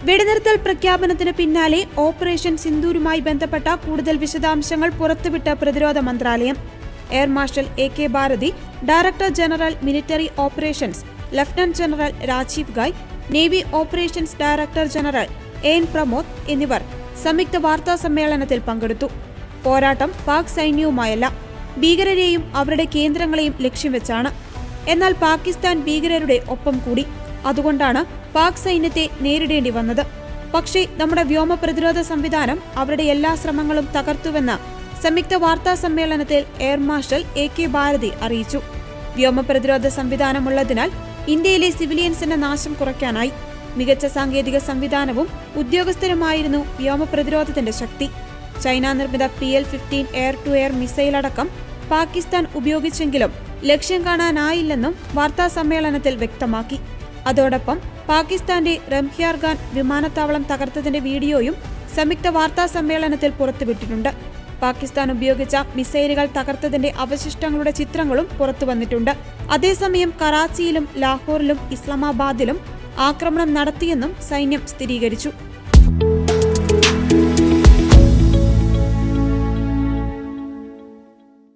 വെടിനിർത്തൽ പ്രഖ്യാപനത്തിന് പിന്നാലെ ഓപ്പറേഷൻ സിന്ദൂരുമായി ബന്ധപ്പെട്ട കൂടുതൽ വിശദാംശങ്ങൾ പുറത്തുവിട്ട പ്രതിരോധ മന്ത്രാലയം. Air marshal AK Bharti, director general military operations lieutenant general Rajiv Ghai, navy operations director general AN Pramod എന്നിവർ സംയുക്ത വാർത്താ സമ്മേളനത്തിൽ പങ്കെടുത്തു. പോരാട്ടം പാക് സൈന്യവുമായല്ല, ഭീകരരെയും അവരുടെ കേന്ദ്രങ്ങളെയും ലക്ഷ്യം വെച്ചാണ്. എന്നാൽ പാകിസ്ഥാൻ ഭീകരരുടെ ഒപ്പം കൂടി. അതുകൊണ്ടാണ് പാക് സൈന്യത്തെ നേരിടേണ്ടി വന്നത്. പക്ഷേ നമ്മുടെ വ്യോമ പ്രതിരോധ സംവിധാനം അവരുടെ എല്ലാ ശ്രമങ്ങളും തകർത്തുവെന്ന് സംയുക്ത വാർത്താ സമ്മേളനത്തിൽ എയർ മാർഷൽ AK ഭാരതി അറിയിച്ചു. വ്യോമ പ്രതിരോധ സംവിധാനമുള്ളതിനാൽ ഇന്ത്യയിലെ സിവിലിയൻസിന്റെ നാശം കുറയ്ക്കാനായി. മികച്ച സാങ്കേതിക സംവിധാനവും ഉദ്യോഗസ്ഥരുമായിരുന്നു വ്യോമ പ്രതിരോധത്തിന്റെ ശക്തി. ചൈന നിർമ്മിത PL-15 air to air missile അടക്കം പാകിസ്ഥാൻ ഉപയോഗിച്ചെങ്കിലും ലക്ഷ്യം കാണാനായില്ലെന്നും വാർത്താ സമ്മേളനത്തിൽ വ്യക്തമാക്കി. അതോടൊപ്പം പാകിസ്ഥാന്റെ റംഹിയാർഖാൻ വിമാനത്താവളം തകർത്തതിന്റെ വീഡിയോയും സംയുക്ത വാർത്താ സമ്മേളനത്തിൽ പുറത്തുവിട്ടിട്ടുണ്ട്. പാകിസ്ഥാൻ ഉപയോഗിച്ച മിസൈലുകൾ തകർത്തതിന്റെ അവശിഷ്ടങ്ങളുടെ ചിത്രങ്ങളും പുറത്തുവന്നിട്ടുണ്ട്. അതേസമയം കറാച്ചിയിലും ലാഹോറിലും ഇസ്ലാമാബാദിലും ആക്രമണം നടത്തിയെന്നും സൈന്യം സ്ഥിരീകരിച്ചു.